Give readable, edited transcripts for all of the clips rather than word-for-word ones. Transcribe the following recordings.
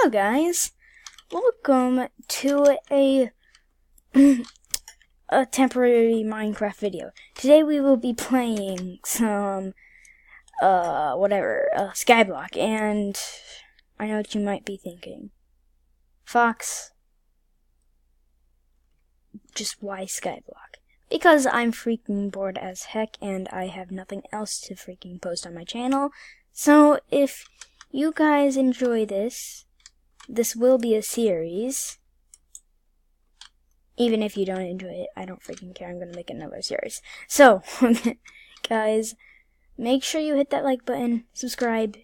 Hello guys, welcome to a temporary Minecraft video. Today we will be playing some Skyblock, and I know what you might be thinking. Fox, just why Skyblock? Because I'm freaking bored as heck and I have nothing else to freaking post on my channel. So if you guys enjoy this will be a series. Even if you don't enjoy it, I don't freaking care. I'm gonna make another series. So, guys, make sure you hit that like button, subscribe,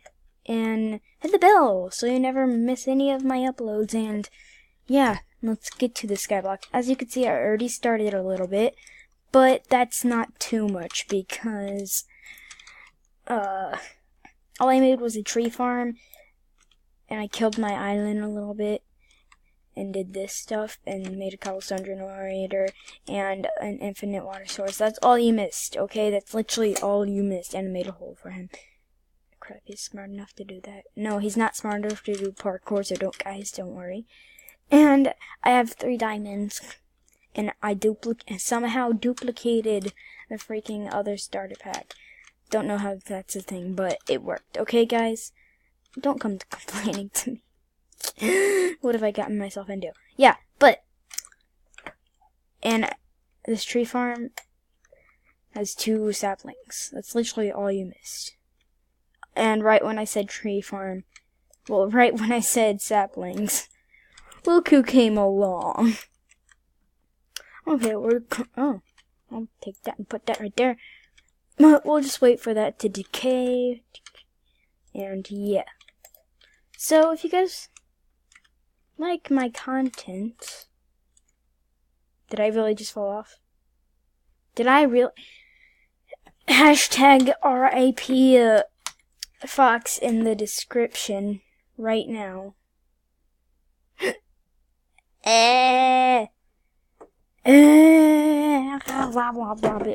and hit the bell so you never miss any of my uploads. And yeah, let's get to the Skyblock. As you can see, I already started a little bit, but that's not too much because all I made was a tree farm. And I killed my island a little bit, and did this stuff, and made a cobblestone generator, and an infinite water source. That's all you missed, okay? That's literally all you missed, and I made a hole for him. Crap, he's smart enough to do that. No, he's not smart enough to do parkour, so don't worry. And I have 3 diamonds, and I somehow duplicated the freaking other starter pack. Don't know how that's a thing, but it worked, okay, guys? Don't come complaining to me. What have I gotten myself into? Yeah, and this tree farm has 2 saplings. That's literally all you missed. And right when I said tree farm, right when I said saplings, look who came along. Okay, I'll take that and put that right there. We'll just wait for that to decay. And yeah. So, if you guys like my content... Did I really just fall off? Did I really... Hashtag RIP Fox in the description right now.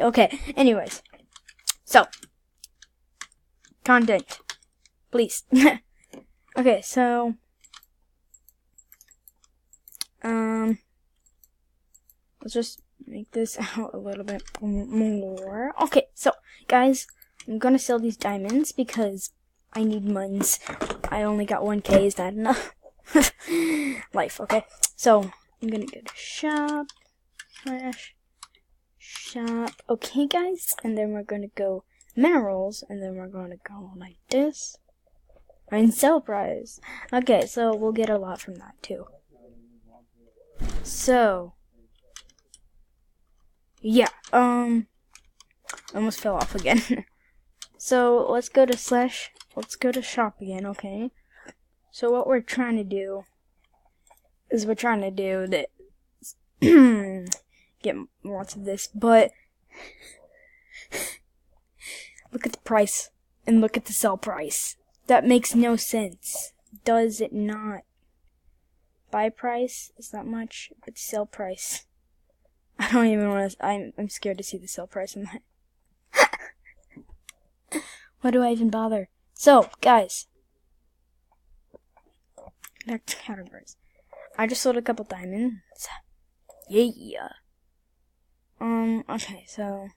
Okay, anyways. So, content. Please. Okay, so let's just make this out a little bit more. Okay, so guys, I'm gonna sell these diamonds because I need muns. I only got 1K. Is that enough? Life. Okay, so I'm gonna go to shop /shop. Okay, guys, and then we're gonna go minerals, and then we're gonna go like this. And sell price. Okay, so we'll get a lot from that too. So yeah, almost fell off again. So let's go to shop again, okay? So what we're trying to do is get lots of this, but look at the price and look at the sell price. That makes no sense, does it not? Buy price is that much, but sell price, I don't even want to. I'm scared to see the sell price in that. Why do I even bother? So, guys, back to categories. I just sold a couple diamonds. Yeah. Okay, so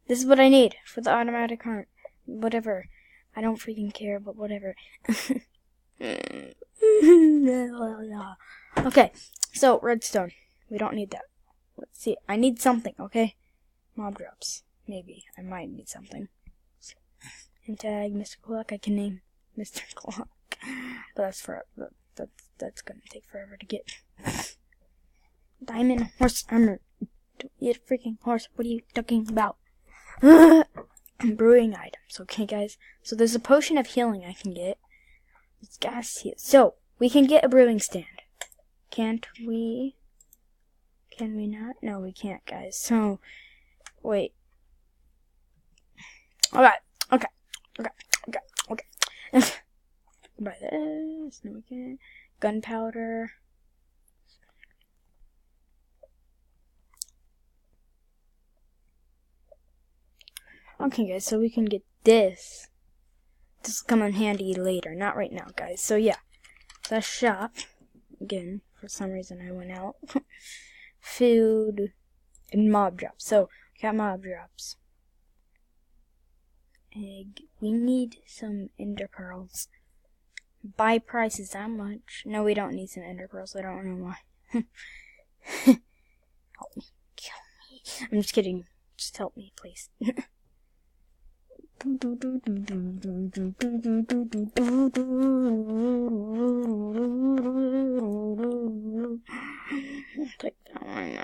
this is what I need for the automatic hunt. Whatever. I don't freaking care, but whatever. Okay, so redstone. We don't need that. Let's see. I need something, okay? Mob drops. Maybe. I might need something. And tag Mr. Clock. I can name Mr. Clock. But that's gonna take forever to get. Diamond horse armor. Don't eat a freaking horse. What are you talking about? Brewing items, okay, guys? So there's a potion of healing I can get. It's gas here. So, we can get a brewing stand. Can't we? Can we not? No, we can't, guys. So, wait. Okay. Buy this. No, we can't. Gunpowder. Okay, guys, so we can get this. this will come in handy later, not right now, guys. So yeah, the shop again. For some reason, I went out. Food and mob drops. So we got mob drops. Egg. We need some ender pearls. Buy price is that much? No, we don't need some ender pearls. I don't know why. Help me. Kill me. I'm just kidding. Just help me, please. Take that one.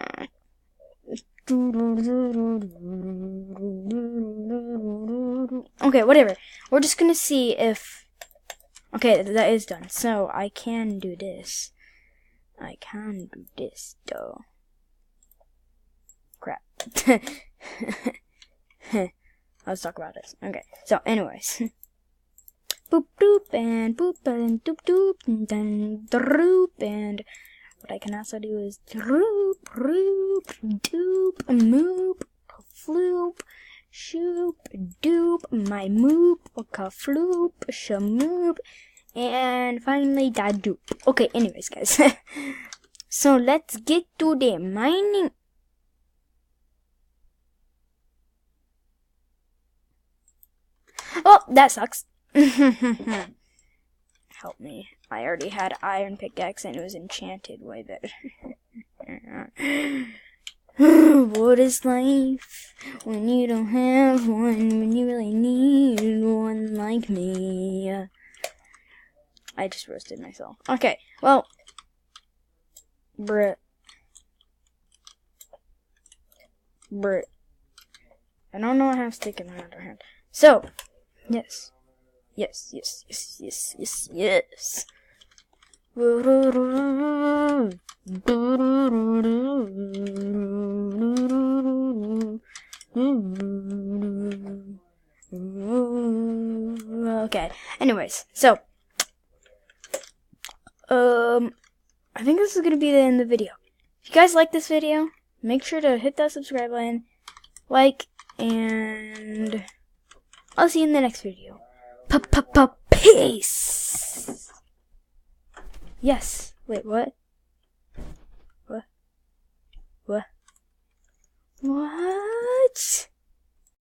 Okay, whatever. We're just gonna see if... Okay, that is done. So, I can do this. I can do this, though. Crap. Let's talk about this. Okay, so anyways. Boop doop and doop doop and then droop, and what I can also do is droop, roop, doop, moop, floop, shoop, doop, my moop, floop, shamoop, and finally da doop. Okay, anyways, guys. So let's get to the mining. Oh, that sucks. Help me. I already had iron pickaxe and it was enchanted way better. What is life when you don't have one, when you really need one like me? I just roasted myself. Okay, well. Bruh. I don't know I have stick in my other hand. So, yes. Yes. Okay, anyways, so, I think this is gonna be the end of the video. If you guys like this video, make sure to hit that subscribe button, like, and I'll see you in the next video. Peace! Yes. Wait, what? What?